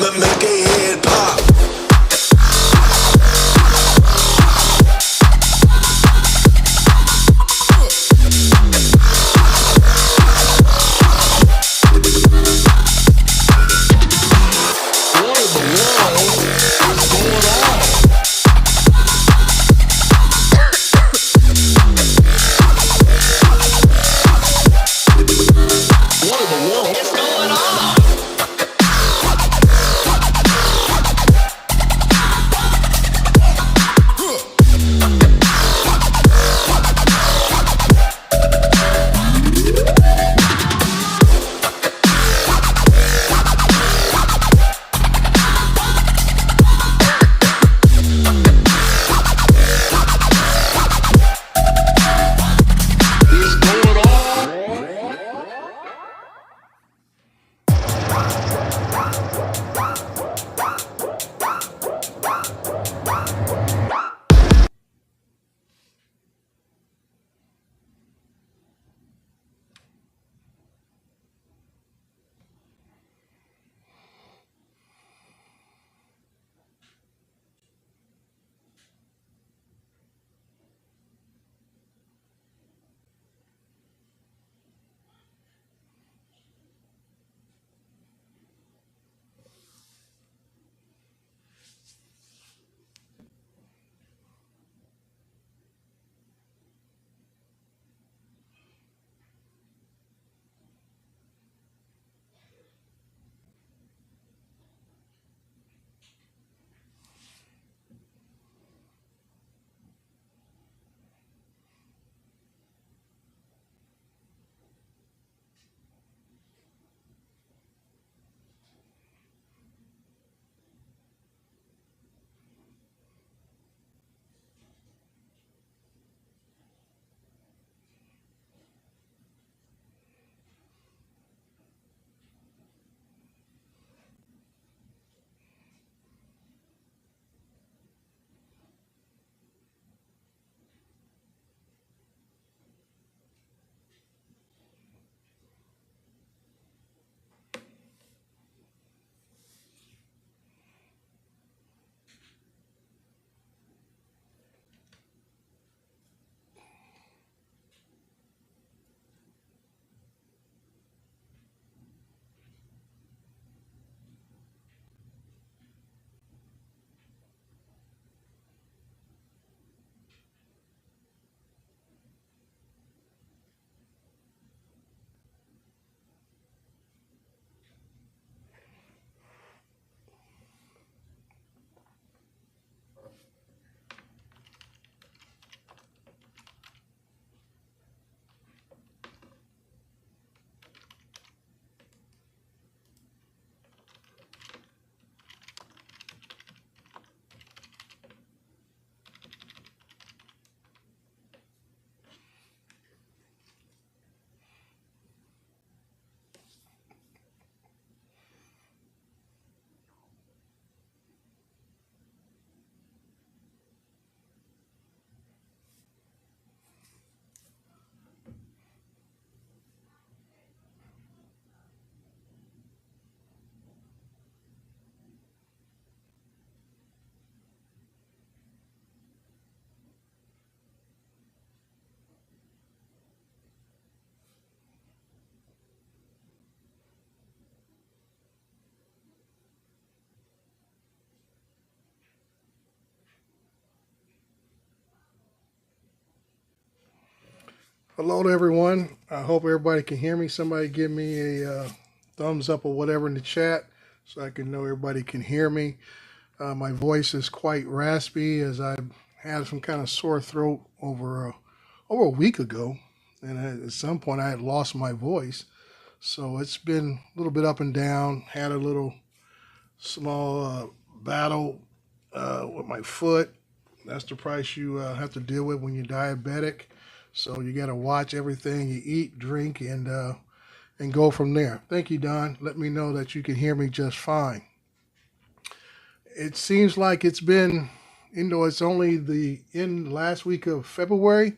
and make a head pop. Hello to everyone. I hope everybody can hear me. Somebody give me a thumbs up or whatever in the chat so I can know everybody can hear me. My voice is quite raspy as I had some kind of sore throat over a week ago. And at some point I had lost my voice. So it's been a little bit up and down. Had a little small battle with my foot. That's the price you have to deal with when you're diabetic. So you got to watch everything you eat, drink, and go from there. Thank you, Don. Let me know that you can hear me just fine. It seems like it's been, it's only the end last week of February.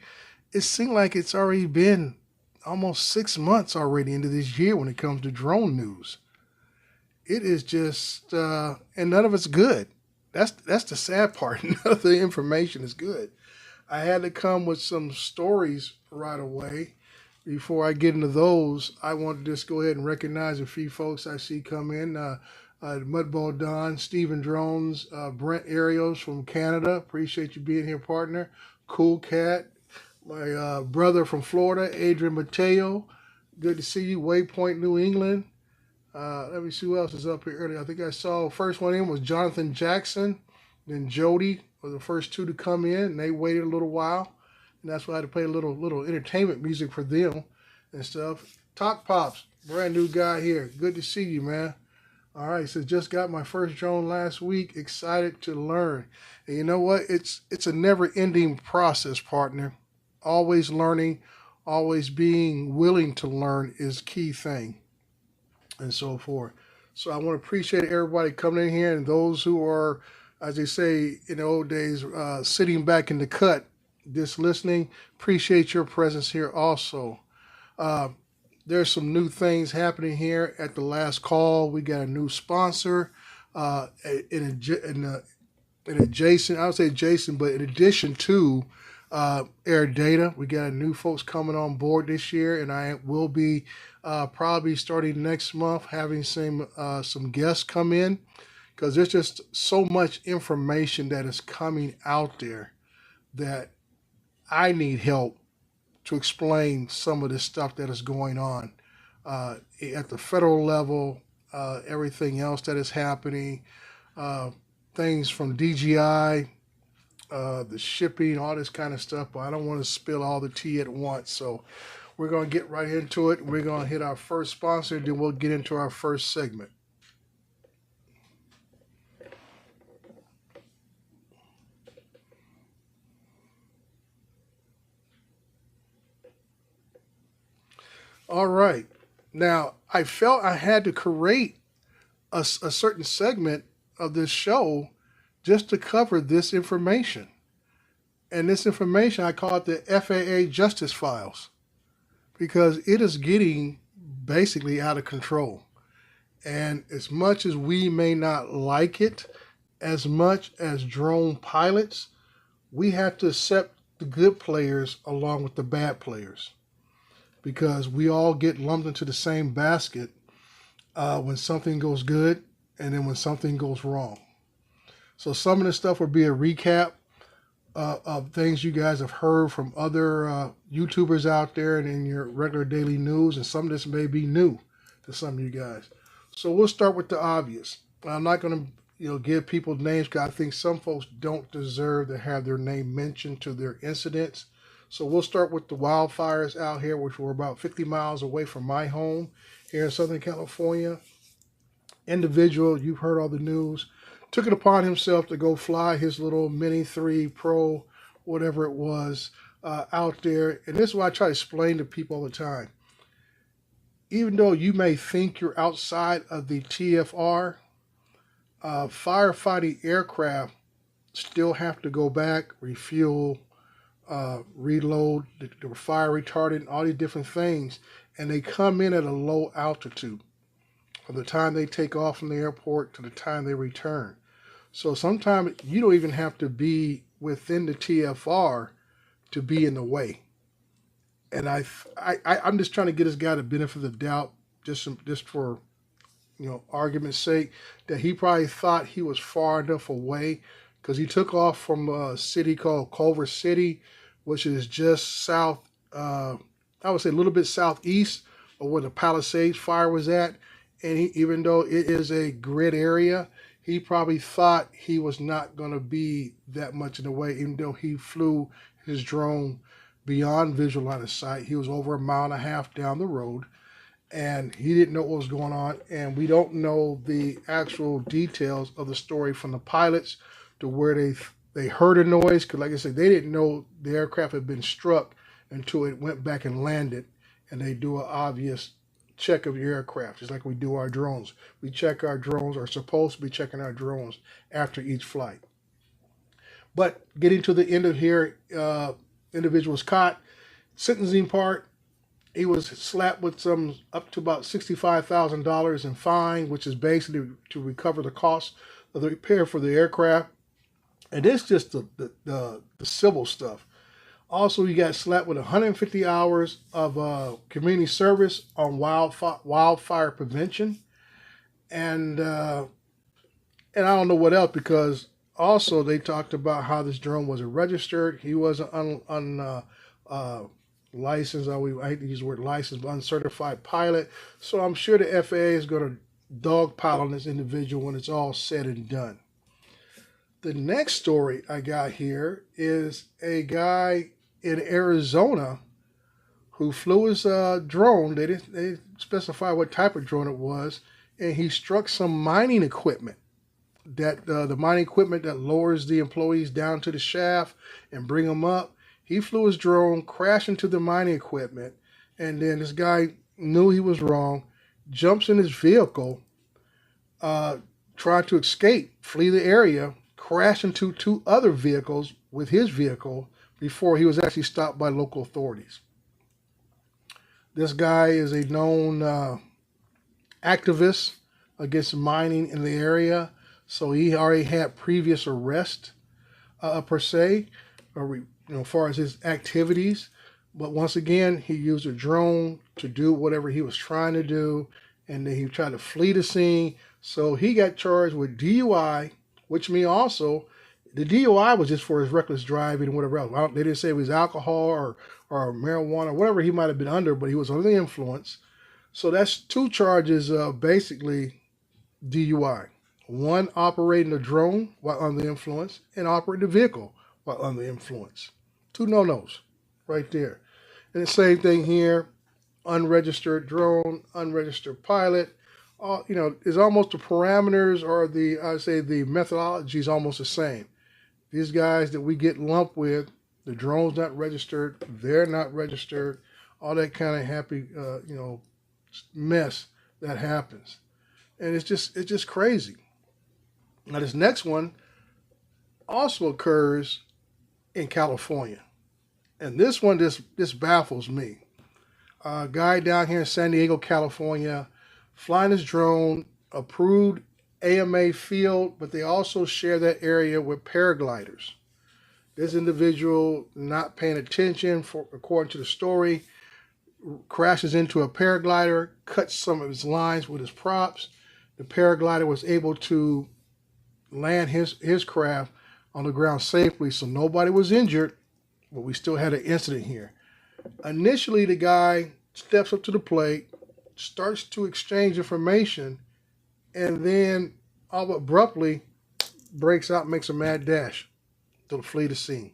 It seemed like it's already been almost 6 months already into this year when it comes to drone news. it is just, and none of it's good. That's the sad part. None of the information is good. I had to come with some stories right away. Before I get into those, I want to just go ahead and recognize a few folks I see come in. Mudball Don, Stephen Drones, Brent Arios from Canada. Appreciate you being here, partner. Cool Cat. My brother from Florida, Adrian Mateo. Good to see you. Waypoint, New England. Let me see who else is up here earlier. I think I saw first one in was Jonathan Jackson. Then Jody were the first two to come in, and they waited a little while. And that's why I had to play a little entertainment music for them and stuff. Talk Pops, brand new guy here. Good to see you, man. All right, so just got my first drone last week. Excited to learn. And you know what? It's a never-ending process, partner. Always learning, always being willing to learn is key thing, and so forth. So I want to appreciate everybody coming in here and those who are, as they say in the old days, sitting back in the cut, just listening. Appreciate your presence here also. There's some new things happening here at the last call. We got a new sponsor. In adjacent, I would say adjacent, but in addition to Air Data, we got new folks coming on board this year, and I will be probably starting next month having some guests come in, because there's just so much information that is coming out there that I need help to explain some of the stuff that is going on at the federal level, everything else that is happening, things from DJI, the shipping, all this kind of stuff, but I don't want to spill all the tea at once. So we're going to get right into it. We're going to hit our first sponsor, then we'll get into our first segment. All right. Now, I felt I had to create a certain segment of this show just to cover this information. And this information, I call it the FAA Justice Files, because it is getting basically out of control. And as much as we may not like it, as much as drone pilots, we have to accept the good players along with the bad players, because we all get lumped into the same basket when something goes good and then when something goes wrong. So some of this stuff will be a recap of things you guys have heard from other YouTubers out there and in your regular daily news, and some of this may be new to some of you guys. So we'll start with the obvious. I'm not going to give people names, because I think some folks don't deserve to have their name mentioned to their incidents. So we'll start with the wildfires out here, which were about 50 miles away from my home here in Southern California. Individual, you've heard all the news, took it upon himself to go fly his little Mini 3 Pro, whatever it was, out there. And this is what I try to explain to people all the time. Even though you may think you're outside of the TFR, firefighting aircraft still have to go back, refuel, reload, the fire retardant, all these different things, and they come in at a low altitude from the time they take off from the airport to the time they return. So sometimes you don't even have to be within the TFR to be in the way. And I'm just trying to get this guy the benefit of the doubt, just for argument's sake, that he probably thought he was far enough away, because he took off from a city called Culver City, which is just south, I would say a little bit southeast of where the Palisades fire was at. And even though it is a grid area, he probably thought he was not going to be that much in the way, even though he flew his drone beyond visual line of sight. He was over 1.5 miles down the road, and he didn't know what was going on. And we don't know the actual details of the story from the pilots to where they heard a noise, because like I said, they didn't know the aircraft had been struck until it went back and landed, and they do an obvious check of your aircraft, just like we do our drones. We check our drones, or supposed to be checking our drones after each flight. But getting to the end of here, individuals caught, sentencing part, He was slapped with some up to about $65,000 in fine, which is basically to recover the cost of the repair for the aircraft. And it's just the civil stuff. Also, he got slapped with 150 hours of community service on wildfire prevention, and and I don't know what else, because also they talked about how this drone wasn't registered. He wasn't licensed. I hate to use the word licensed, but uncertified pilot. So I'm sure the FAA is going to dogpile on this individual when it's all said and done. The next story I got here is a guy in Arizona who flew his drone. They specify what type of drone it was, and he struck some mining equipment. That the mining equipment that lowers the employees down to the shaft and bring them up. He flew his drone, crashed into the mining equipment, and then this guy knew he was wrong, jumps in his vehicle, tried to escape, flee the area, crashed into two other vehicles with his vehicle before he was actually stopped by local authorities. This guy is a known activist against mining in the area, so he already had previous arrest per se, or as far as his activities. But once again, he used a drone to do whatever he was trying to do, and then he tried to flee the scene. So he got charged with DUI, which means also the DUI was just for his reckless driving and whatever else. They didn't say it was alcohol or marijuana or whatever he might have been under, but he was under the influence. So that's two charges of basically DUI. One, operating a drone while under the influence, and operating a vehicle while under the influence. Two no-nos right there. And the same thing here, unregistered drone, unregistered pilot. It's almost the parameters or the methodology is almost the same. These guys that we get lumped with, the drone's not registered, they're not registered, all that kind of happy, mess that happens. And it's just crazy. Now this next one also occurs in California. And this one just baffles me. A guy down here in San Diego, California, flying his drone, approved AMA field, but they also share that area with paragliders. This individual, not paying attention, according to the story, crashes into a paraglider, cuts some of his lines with his props. The paraglider was able to land his craft on the ground safely, so nobody was injured, but we still had an incident here. Initially, the guy steps up to the plate, starts to exchange information, and then all abruptly breaks out and makes a mad dash to flee the scene.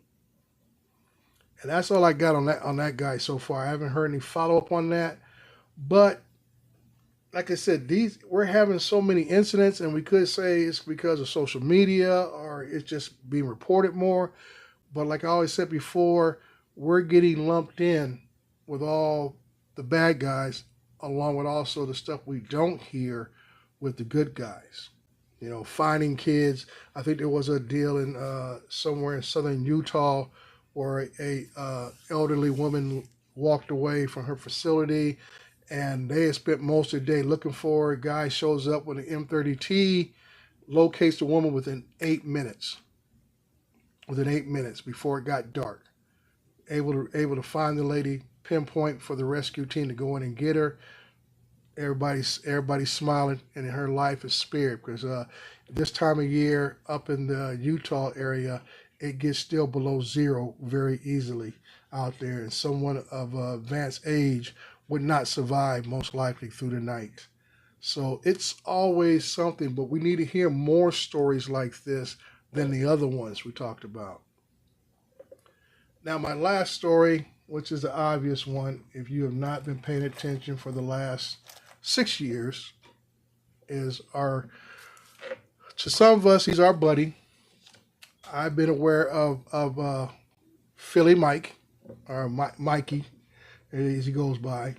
And that's all I got on that guy so far. I haven't heard any follow-up on that. But like I said, we're having so many incidents, and we could say it's because of social media or it's just being reported more. But like I always said before, we're getting lumped in with all the bad guys, along with also the stuff we don't hear with the good guys. Finding kids. I think there was a deal in somewhere in southern Utah where a elderly woman walked away from her facility, and they had spent most of the day looking for her. A guy shows up with an M30T, locates the woman within 8 minutes. Within 8 minutes before it got dark. Able to find the lady, pinpoint for the rescue team to go in and get her. Everybody's smiling, and her life is spared, because this time of year up in the Utah area, it gets still below zero very easily out there, and someone of advanced age would not survive most likely through the night. So it's always something, but we need to hear more stories like this than the other ones we talked about. Now my last story, which is the obvious one, if you have not been paying attention for the last 6 years, is to some of us, he's our buddy. I've been aware of Philly Mike, or Mikey, as he goes by.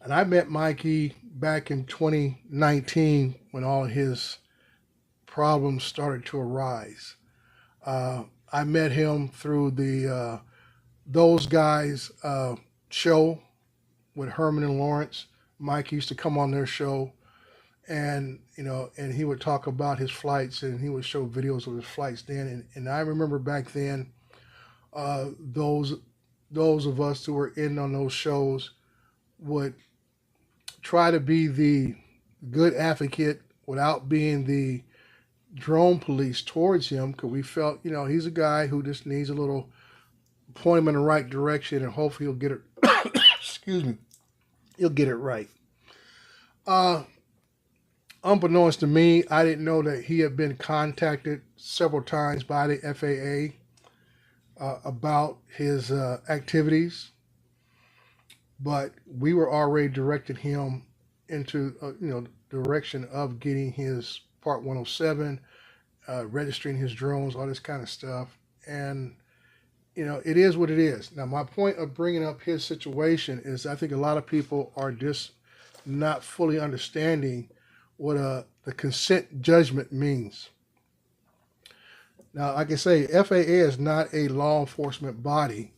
And I met Mikey back in 2019 when all his problems started to arise. I met him through the Those Guys show with Herman and Lawrence. Mike used to come on their show, and and he would talk about his flights, and he would show videos of his flights then. And I remember back then, those of us who were in on those shows would try to be the good advocate without being the drone police towards him, because we felt, he's a guy who just needs a little point him in the right direction, and hopefully he'll get it. Excuse me, he'll get it right. Unbeknownst to me, I didn't know that he had been contacted several times by the FAA about his activities, but we were already directing him into direction of getting his Part 107, registering his drones, all this kind of stuff. And it is what it is. Now, my point of bringing up his situation is I think a lot of people are just not fully understanding what the consent judgment means. Now, like I say, FAA is not a law enforcement body,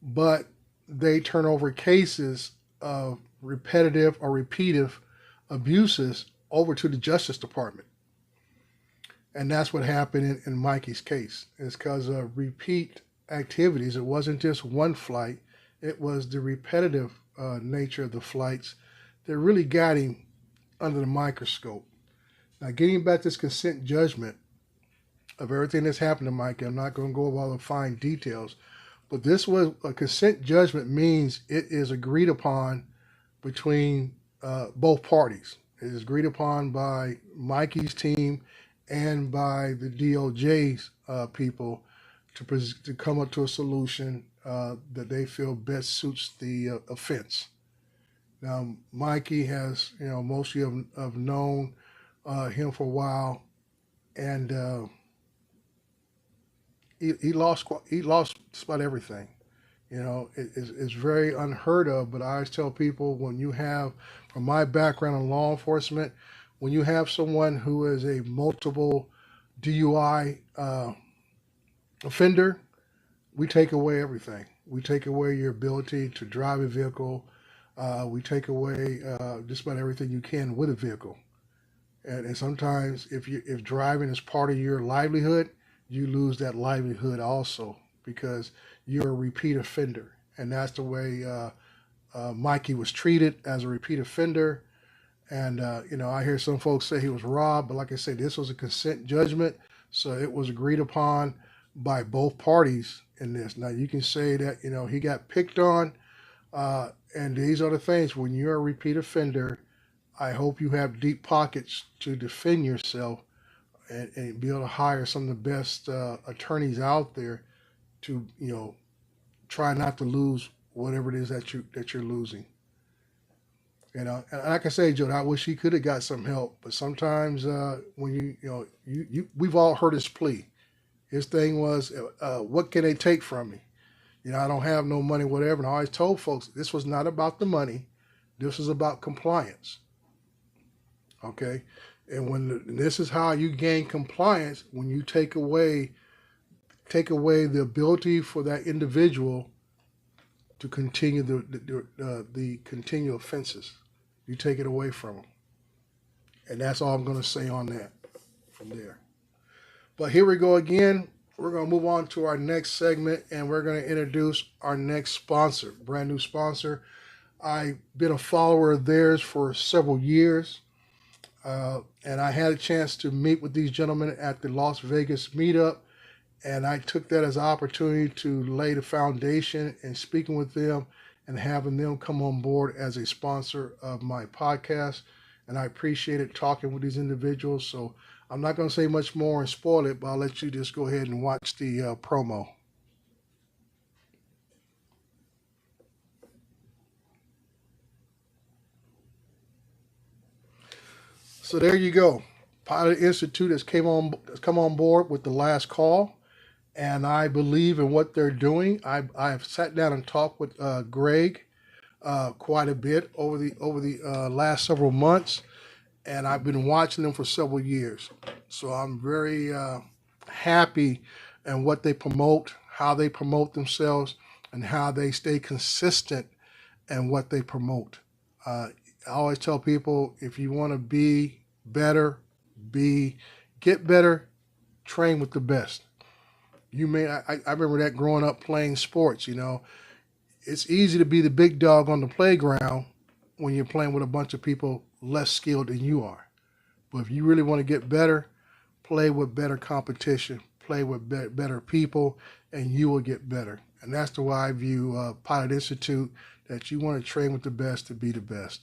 but they turn over cases of repetitive or repeative abuses over to the Justice Department. And that's what happened in Mikey's case. It's because of repeat activities. It wasn't just one flight. It was the repetitive nature of the flights that really got him under the microscope. Now, getting back to this consent judgment of everything that's happened to Mikey, I'm not going to go over all the fine details, but this was a consent judgment means it is agreed upon between both parties. It is agreed upon by Mikey's team and by the DOJ's people to come up to a solution that they feel best suits the offense. Now, Mikey has, most of you have known him for a while, and he lost just about everything. It's very unheard of, but I always tell people, when you have, from my background in law enforcement, when you have someone who is a multiple DUI offender, we take away everything. We take away your ability to drive a vehicle. We take away just about everything you can with a vehicle. And sometimes if driving is part of your livelihood, you lose that livelihood also, because you're a repeat offender. And that's the way Mikey was treated, as a repeat offender. And, I hear some folks say he was robbed, but like I said, this was a consent judgment. So it was agreed upon by both parties in this. Now, you can say that, he got picked on. And these are the things, when you're a repeat offender, I hope you have deep pockets to defend yourself, and be able to hire some of the best attorneys out there to, try not to lose whatever it is that you're losing. And like I say, Joe, I wish he could have got some help, but sometimes when we've all heard his plea. His thing was, what can they take from me? I don't have no money, whatever. And I always told folks, this was not about the money. This was about compliance. Okay? And this is how you gain compliance, when you take away the ability for that individual to continue the continual offenses. You take it away from them. And that's all I'm going to say on that from there. But here we go again. We're going to move on to our next segment, and we're going to introduce our next sponsor, brand new sponsor. I've been a follower of theirs for several years, and I had a chance to meet with these gentlemen at the Las Vegas meetup, and I took that as an opportunity to lay the foundation in speaking with them and having them come on board as a sponsor of my podcast. And I appreciated talking with these individuals. So I'm not going to say much more and spoil it, but I'll let you just go ahead and watch the promo. So there you go. Pilot Institute has come on board with the last call, and I believe in what they're doing. I've sat down and talked with Greg quite a bit over the last several months, and I've been watching them for several years. So I'm very happy in what they promote, how they promote themselves, and how they stay consistent and what they promote. I always tell people, if you want to be better, get better, train with the best. I remember that growing up playing sports. It's easy to be the big dog on the playground when you're playing with a bunch of people less skilled than you are. But if you really want to get better, play with better competition, play with better people, and you will get better. And that's the way I view Pilot Institute, that you want to train with the best to be the best.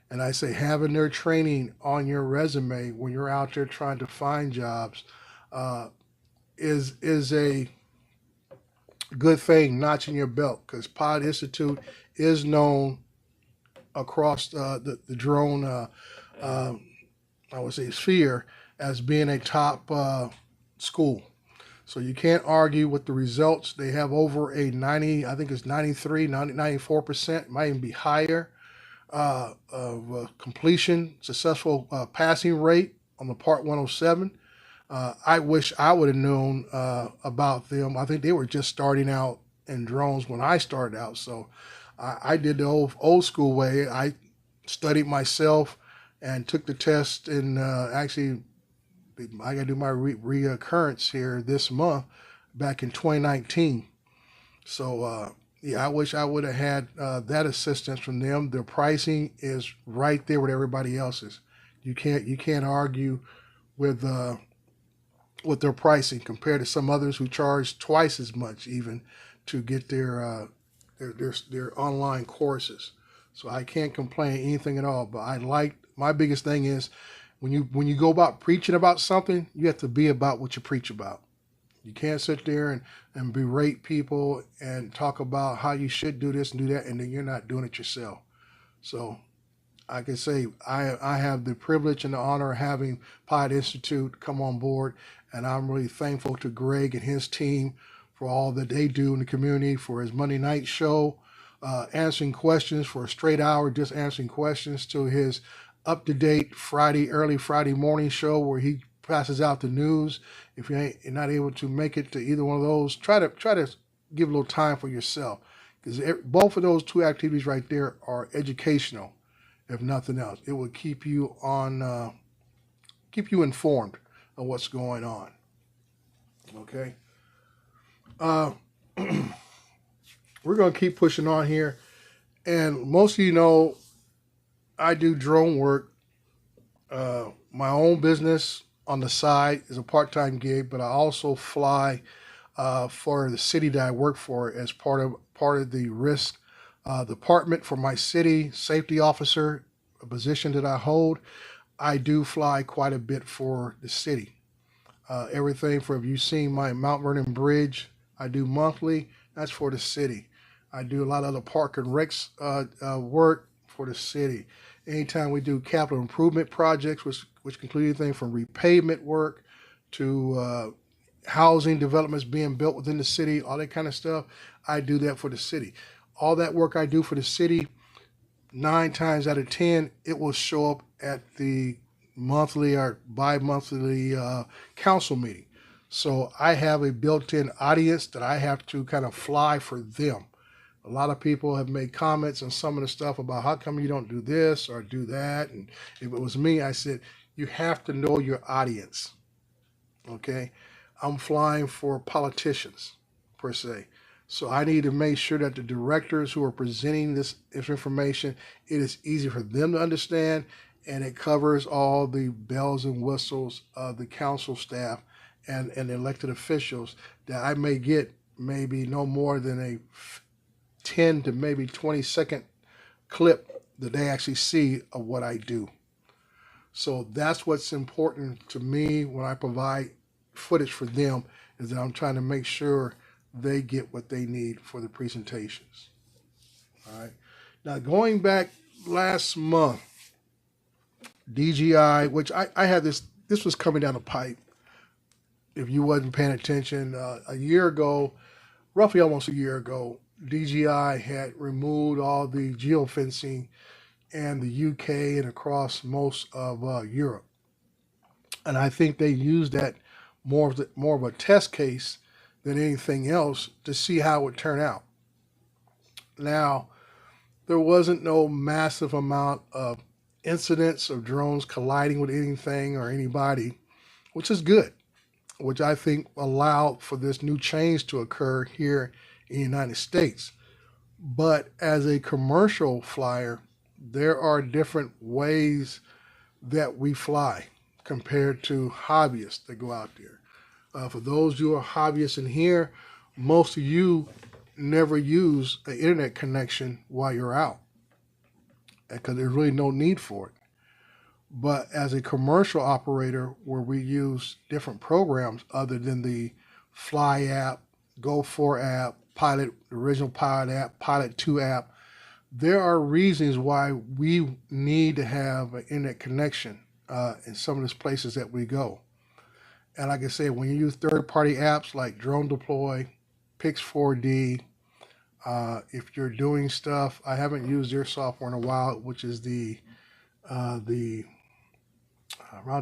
And I say having their training on your resume when you're out there trying to find jobs is a good thing, notching your belt, because Pilot Institute is known across the drone, I would say, sphere as being a top school. So you can't argue with the results. They have over a 90, I think it's 93, 90, 94%, might even be higher, of completion, successful passing rate on the Part 107. I wish I would have known about them. I think they were just starting out in drones when I started out. So I did the old school way. I studied myself and took the test, and actually I got to do my reoccurrence here this month back in 2019. So yeah, I wish I would have had that assistance from them. Their pricing is right there with everybody else's. You can't argue with their pricing compared to some others who charge twice as much even to get their online courses. So I can't complain anything at all. But my biggest thing is when you go about preaching about something, you have to be about what you preach about. You can't sit there and berate people and talk about how you should do this and do that, and then you're not doing it yourself. So I can say I have the privilege and the honor of having Pilot Institute come on board, and I'm really thankful to Greg and his team for all that they do in the community, for his Monday night show, answering questions for a straight hour, just answering questions, to his up-to-date early Friday morning show where he passes out the news. If you're not able to make it to either one of those, try to give a little time for yourself, because both of those two activities right there are educational, if nothing else. It will keep you informed of what's going on. Okay. We're going to keep pushing on here. And most of you know I do drone work. My own business on the side is a part-time gig, but I also fly for the city that I work for as part of the risk department for my city, safety officer, a position that I hold. I do fly quite a bit for the city. Everything from, if you've seen my Mount Vernon Bridge, I do monthly. That's for the city. I do a lot of the park and recs work for the city. Anytime we do capital improvement projects, which include anything from repavement work to housing developments being built within the city, all that kind of stuff, I do that for the city. All that work I do for the city, 9 times out of 10, it will show up at the monthly or bi-monthly council meeting. So I have a built-in audience that I have to kind of fly for them. A lot of people have made comments on some of the stuff about how come you don't do this or do that. And if it was me, I said, you have to know your audience. Okay? I'm flying for politicians, per se. So I need to make sure that the directors who are presenting this information, it is easy for them to understand, and it covers all the bells and whistles of the council staff and elected officials, that I may get maybe no more than a 10 to maybe 20-second clip that they actually see of what I do. So that's what's important to me when I provide footage for them, is that I'm trying to make sure they get what they need for the presentations. All right. Now, going back last month, DJI, which I had this was coming down the pipe. If you wasn't paying attention, a year ago, roughly almost a year ago, DJI had removed all the geofencing in the UK and across most of Europe. And I think they used that more of a test case than anything else to see how it would turn out. Now, there wasn't no massive amount of incidents of drones colliding with anything or anybody, which is good, which I think allowed for this new change to occur here in the United States. But as a commercial flyer, there are different ways that we fly compared to hobbyists that go out there. For those who are hobbyists in here, most of you never use an internet connection while you're out because there's really no need for it. But as a commercial operator, where we use different programs other than the Fly app, Go 4 app, Pilot, original Pilot app, Pilot 2 app, there are reasons why we need to have an internet connection in some of these places that we go. And like I said, when you use third-party apps like Drone Deploy, Pix4D, if you're doing stuff, I haven't used their software in a while, which is the around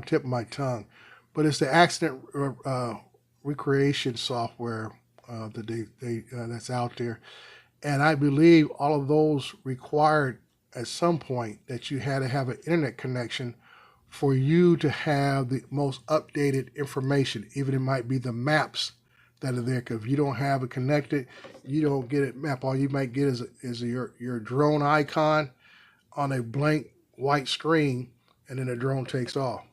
the tip of my tongue, but it's the accident recreation software that that's out there, and I believe all of those required at some point that you had to have an internet connection for you to have the most updated information. Even it might be the maps that are there, because if you don't have it connected, you don't get it map. All you might get is your drone icon on a blank white screen, and then the drone takes off.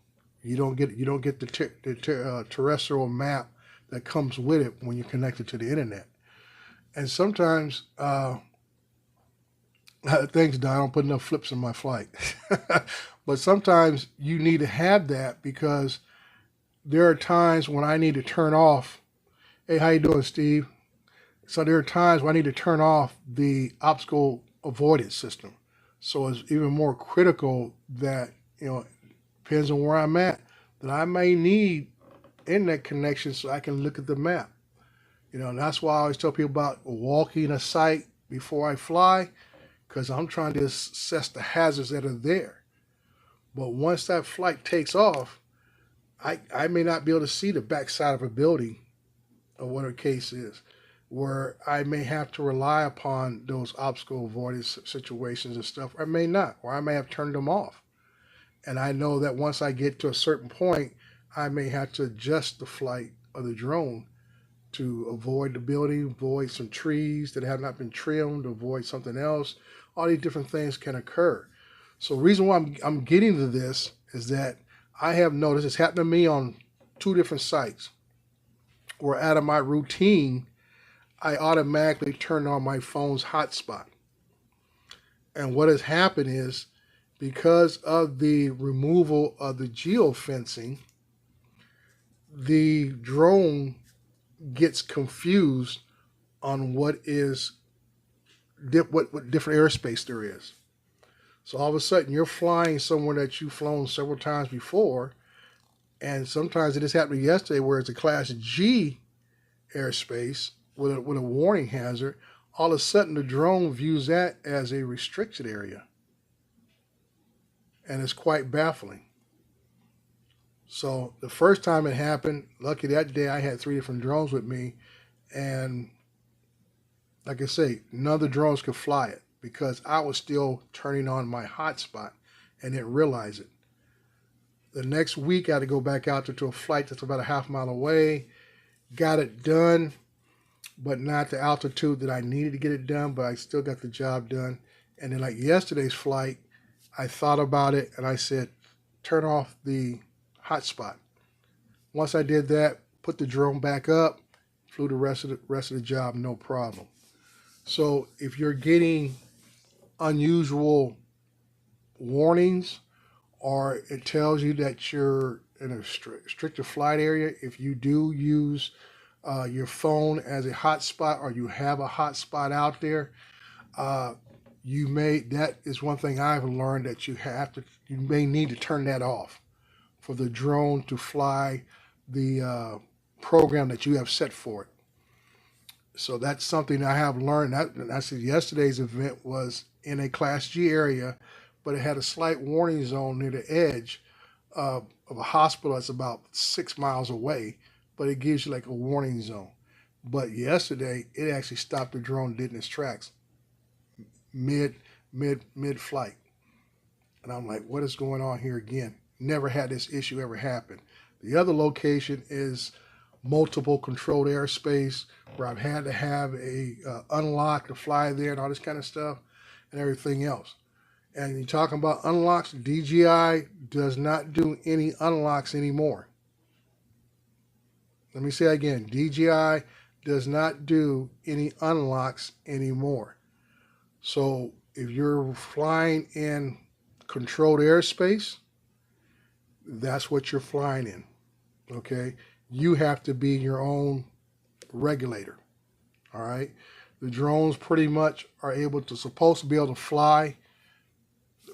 You don't get the terrestrial map that comes with it when you're connected to the internet. And sometimes, thanks, Don, I don't put enough flips in my flight. But sometimes you need to have that because there are times when I need to turn off. Hey, how you doing, Steve? So there are times when I need to turn off the obstacle avoidance system. So it's even more critical that, depends on where I'm at, that I may need internet connection so I can look at the map. And that's why I always tell people about walking a site before I fly, because I'm trying to assess the hazards that are there. But once that flight takes off, I may not be able to see the backside of a building or what the case is, where I may have to rely upon those obstacle avoidance situations and stuff. I may not, or I may have turned them off. And I know that once I get to a certain point, I may have to adjust the flight of the drone to avoid the building, avoid some trees that have not been trimmed, avoid something else. All these different things can occur. So the reason why I'm getting to this is that I have noticed it's happened to me on 2 different sites where out of my routine, I automatically turn on my phone's hotspot. And what has happened is, because of the removal of the geofencing, the drone gets confused on what different airspace there is. So all of a sudden you're flying somewhere that you've flown several times before, and sometimes it just happened yesterday where it's a Class G airspace with a warning hazard. All of a sudden the drone views that as a restricted area, and it's quite baffling. So the first time it happened, lucky that day I had 3 different drones with me, and like I say, none of the drones could fly it because I was still turning on my hotspot and didn't realize it. The next week I had to go back out to a flight that's about a half mile away, got it done, but not the altitude that I needed to get it done, but I still got the job done. And then like yesterday's flight, I thought about it and I said, turn off the hotspot. Once I did that, put the drone back up, flew the rest of the job, no problem. So if you're getting unusual warnings, or it tells you that you're in a restricted flight area, if you do use your phone as a hotspot, or you have a hotspot out there, that is one thing I've learned, that you may need to turn that off for the drone to fly the program that you have set for it. So that's something I have learned. I said yesterday's event was in a Class G area, but it had a slight warning zone near the edge of a hospital that's about 6 miles away, but it gives you like a warning zone. But yesterday, it actually stopped the drone dead in its tracks, mid mid-flight. And I'm like, what is going on here again? Never had this issue ever happen. The other location is multiple controlled airspace where I've had to have a unlock to fly there and all this kind of stuff and everything else. And you're talking about unlocks, DJI does not do any unlocks anymore. Let me say again, DJI does not do any unlocks anymore. So if you're flying in controlled airspace, that's what you're flying in, okay? You have to be your own regulator, all right? The drones pretty much are supposed to be able to fly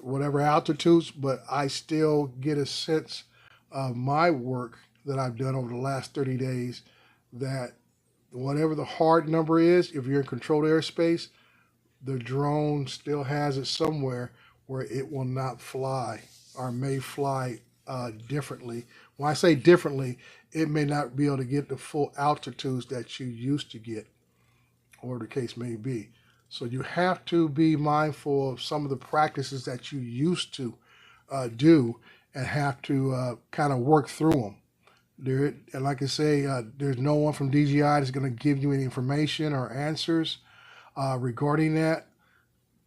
whatever altitudes, but I still get a sense of my work that I've done over the last 30 days that whatever the hard number is, if you're in controlled airspace, the drone still has it somewhere where it will not fly or may fly differently. When I say differently, it may not be able to get the full altitudes that you used to get, or the case may be. So you have to be mindful of some of the practices that you used to do and have to kind of work through them. And like I say, there's no one from DJI that's going to give you any information or answers regarding that.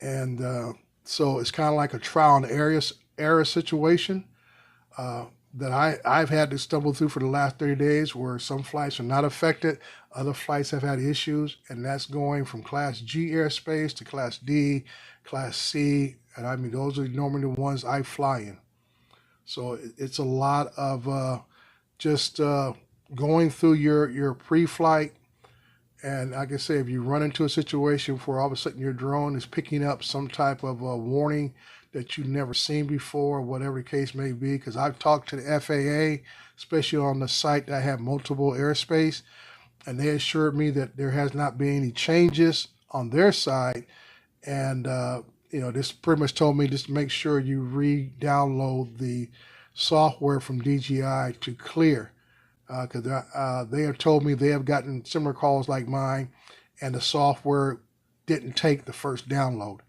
And so it's kind of like a trial and error situation that I've had to stumble through for the last 30 days, where some flights are not affected, other flights have had issues, and that's going from Class G airspace to Class D, Class C, and I mean, those are normally the ones I fly in. So it's a lot of just going through your pre-flight. And like I say, if you run into a situation where all of a sudden your drone is picking up some type of a warning that you've never seen before, whatever the case may be, because I've talked to the FAA, especially on the site that I have multiple airspace, and they assured me that there has not been any changes on their side. And, this pretty much told me just to make sure you re-download the software from DJI to clear. Because they have told me they have gotten similar calls like mine, and the software didn't take the first download.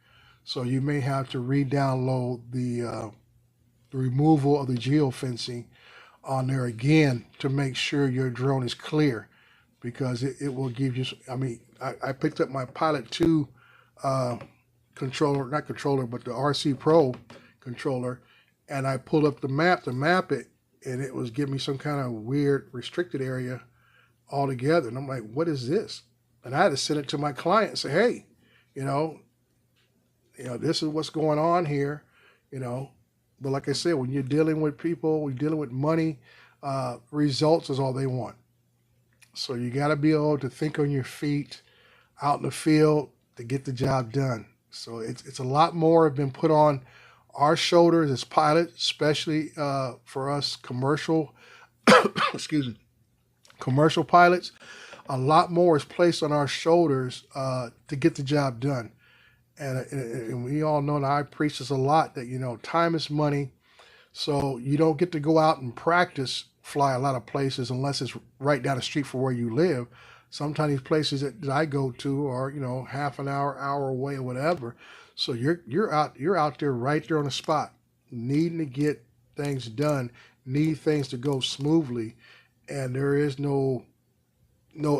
So you may have to re-download the removal of the geofencing on there again to make sure your drone is clear, because it will give you, I picked up my Pilot 2 controller, not controller, but the RC Pro controller, and I pulled up the map to map it, and it was giving me some kind of weird restricted area altogether. And I'm like, what is this? And I had to send it to my client and say, hey, this is what's going on here, But like I said, when you're dealing with people, we're dealing with money, results is all they want. So you got to be able to think on your feet out in the field to get the job done. So it's a lot more have been put on our shoulders as pilots, especially for us commercial, commercial pilots. A lot more is placed on our shoulders to get the job done. And we all know, and I preach this a lot, that, time is money. So you don't get to go out and practice fly a lot of places unless it's right down the street from where you live. Sometimes these places that I go to are, half an hour away or whatever. So you're out there right there on the spot, needing to get things done, need things to go smoothly, and there is no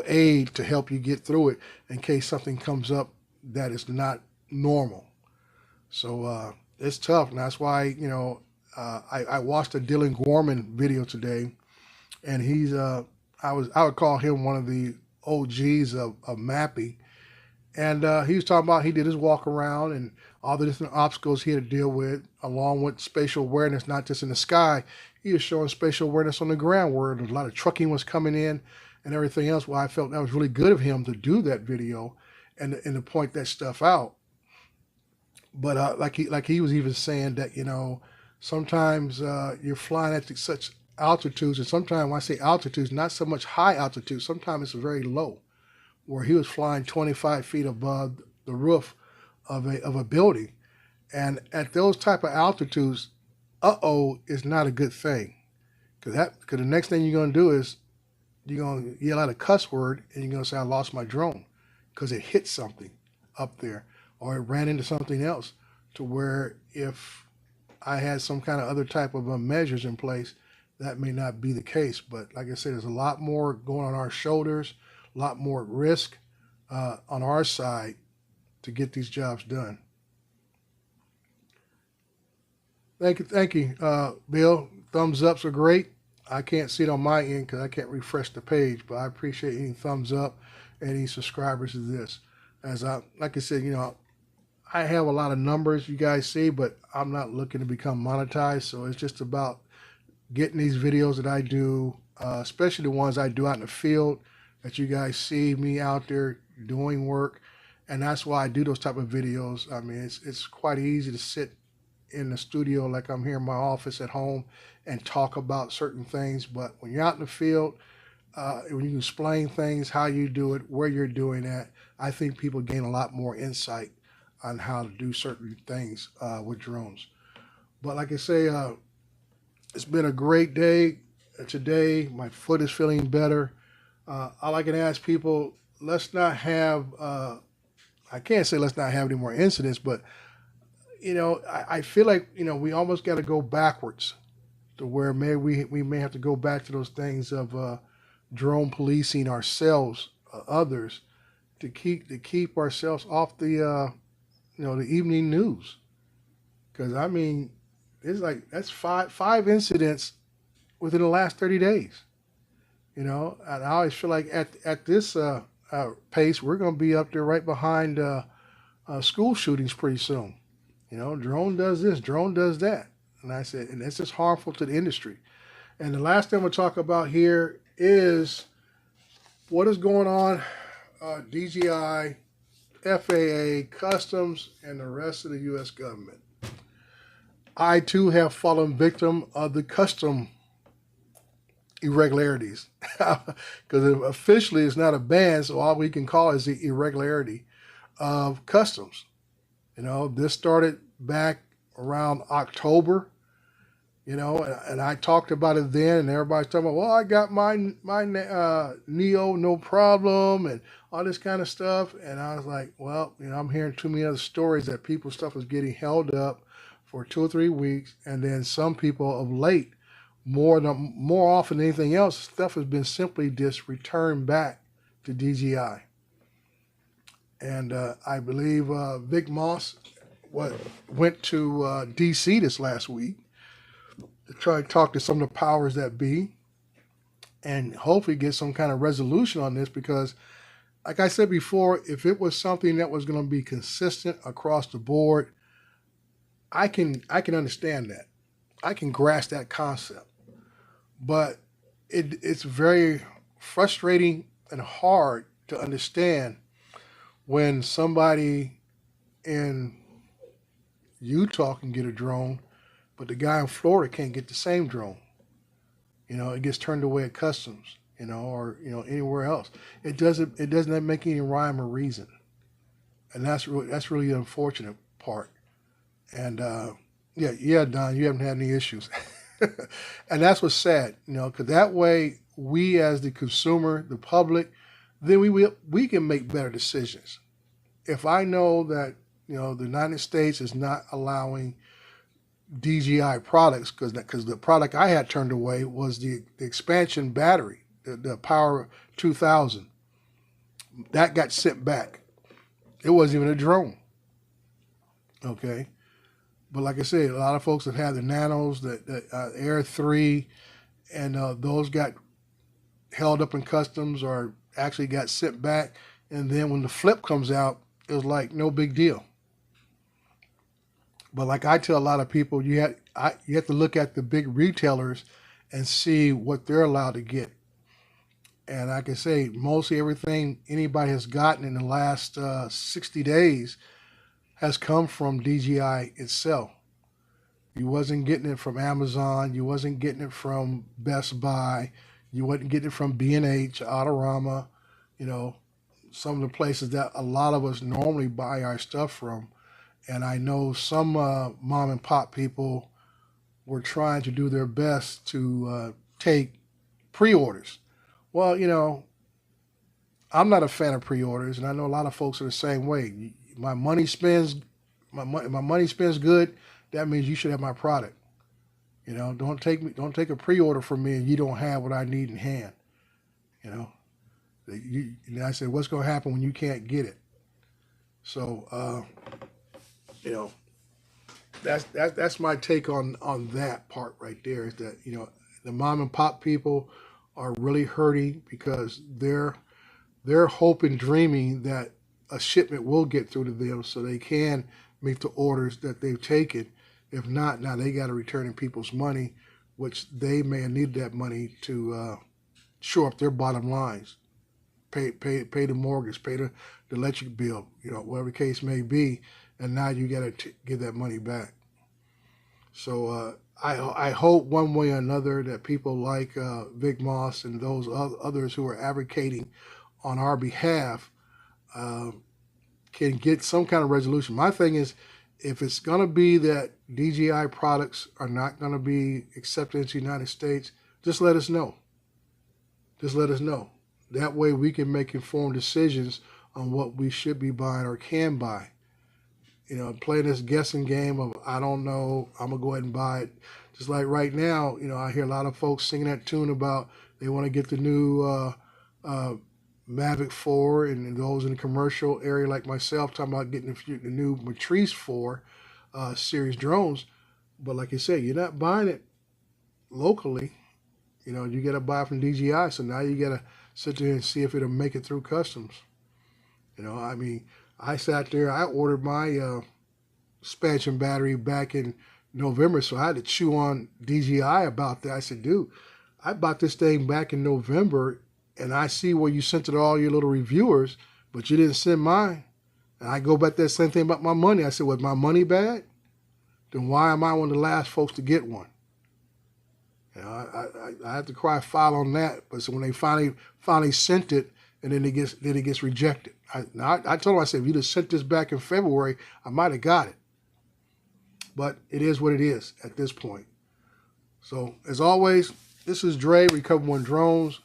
aid to help you get through it in case something comes up that is not normal. So it's tough, and that's why I watched a Dylan Gorman video today, and he's I would call him one of the OGs of mapping. And he was talking about he did his walk around and all the different obstacles he had to deal with, along with spatial awareness, not just in the sky. He was showing spatial awareness on the ground where a lot of trucking was coming in and everything else. Well, I felt that was really good of him to do that video and to point that stuff out. But like he was even saying that, sometimes you're flying at such altitudes, and sometimes when I say altitudes, not so much high altitude, sometimes it's very low, where he was flying 25 feet above the roof of a building. And at those type of altitudes, is not a good thing. Because the next thing you're going to do is you're going to yell out a cuss word and you're going to say, I lost my drone, because it hit something up there or it ran into something else. to where if I had some kind of other type of measures in place, that may not be the case. But like I said, there's a lot more going on our shoulders, a lot more risk on our side to get these jobs done. Thank you, Bill. Thumbs ups are great. I can't see it on my end because I can't refresh the page, but I appreciate any thumbs up, any subscribers to this. Like I said, I have a lot of numbers you guys see, but I'm not looking to become monetized. So it's just about getting these videos that I do, especially the ones I do out in the field, that you guys see me out there doing work. And that's why I do those type of videos. I mean, it's quite easy to sit in the studio like I'm here in my office at home and talk about certain things. But when you're out in the field, when you explain things, how you do it, where you're doing that, I think people gain a lot more insight on how to do certain things with drones. But like I say, it's been a great day today. My foot is feeling better. All I can ask people, let's not have, I can't say let's not have any more incidents, but I feel like, we almost got to go backwards to where maybe we may have to go back to those things of drone policing ourselves, others, to keep ourselves off the the evening news. Because I mean, it's like that's five incidents within the last 30 days. And I always feel like at this pace, we're going to be up there right behind school shootings pretty soon. Drone does this, drone does that. And I said, and it's just harmful to the industry. And the last thing we'll talk about here is what is going on, DJI, FAA, Customs, and the rest of the U.S. government. I, too, have fallen victim of the custom irregularities. Because officially it's not a ban, so all we can call it is the irregularity of customs. This started back around October, and I talked about it then, and everybody's talking about, well, I got my Neo, no problem, and all this kind of stuff. And I was like, well, I'm hearing too many other stories that people's stuff is getting held up for 2 or 3 weeks, and then some people of late, more often than anything else, stuff has been simply just returned back to DJI. And I believe Vic Moss went to D.C. this last week to try to talk to some of the powers that be and hopefully get some kind of resolution on this, because like I said before, if it was something that was going to be consistent across the board, I can understand that. I can grasp that concept. But it's very frustrating and hard to understand when somebody in Utah can get a drone, but the guy in Florida can't get the same drone. It gets turned away at customs, or anywhere else. It doesn't make any rhyme or reason, and that's really the unfortunate part. And yeah, Don, you haven't had any issues, and that's what's sad, because that way we as the consumer, the public, then we can make better decisions. If I know that the United States is not allowing DJI products, because the product I had turned away was the expansion battery, the Power 2000. That got sent back. It wasn't even a drone. Okay, but like I said, a lot of folks that had the Nanos, the Air 3, and those got held up in customs or actually got sent back. And then when the flip comes out, it was like no big deal. But like I tell a lot of people, you have to look at the big retailers and see what they're allowed to get. And I can say mostly everything anybody has gotten in the last 60 days has come from DJI itself. You wasn't getting it from Amazon. You wasn't getting it from Best Buy. You wasn't getting it from B&H, Autorama, some of the places that a lot of us normally buy our stuff from. And I know some mom and pop people were trying to do their best to take pre-orders. Well, I'm not a fan of pre-orders, and I know a lot of folks are the same way. My money spends my money spends good, that means you should have my product. You know, don't take a pre-order from me and you don't have what I need in hand. You know, and I said, what's going to happen when you can't get it? So, you know, that's my take on that part right there. Is that, you know, the mom and pop people are really hurting because they're hoping, dreaming that a shipment will get through to them so they can make the orders that they've taken. If not, now they got to return in people's money, which they may have needed that money to shore up their bottom lines, pay the mortgage, pay the electric bill, you know, whatever the case may be, and now you got to get that money back. So I hope one way or another that people like Vic Moss and those others who are advocating on our behalf can get some kind of resolution. My thing is, if it's going to be that DJI products are not going to be accepted into the United States, just let us know. Just let us know. That way we can make informed decisions on what we should be buying or can buy. You know, playing this guessing game of, I don't know, I'm going to go ahead and buy it. Just like right now, you know, I hear a lot of folks singing that tune about they want to get the new Mavic 4, and those in the commercial area like myself talking about getting the new Matrice 4 series drones. But like I said, you're not buying it locally. You know, you got to buy from DJI. So now you got to sit there and see if it'll make it through customs. You know, I mean, I sat there, I ordered my expansion battery back in November, so I had to chew on DJI about that. I said, dude, I bought this thing back in November, and I see where you sent it to all your little reviewers, but you didn't send mine. And I go back to that same thing about my money. I said, was my money bad? Then why am I one of the last folks to get one? You know, I have to cry foul on that. But so when they finally sent it, and then it gets rejected. I told them, I said, if you'd have sent this back in February, I might have got it. But it is what it is at this point. So as always, this is Dre, Recovering Drones.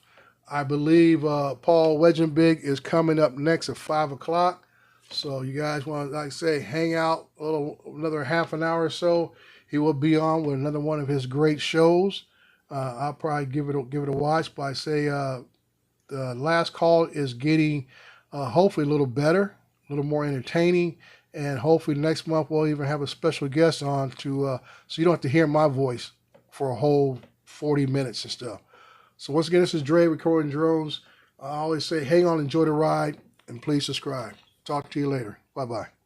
I believe Paul Wedgenbig is coming up next at 5 o'clock. So you guys want to, like I say, hang out another half an hour or so. He will be on with another one of his great shows. I'll probably give it a watch. But I say the last call is getting hopefully a little better, a little more entertaining, and hopefully next month we'll even have a special guest on to so you don't have to hear my voice for a whole 40 minutes and stuff. So once again, this is Dre, Recording Drones. I always say, hang on, enjoy the ride, and please subscribe. Talk to you later. Bye-bye.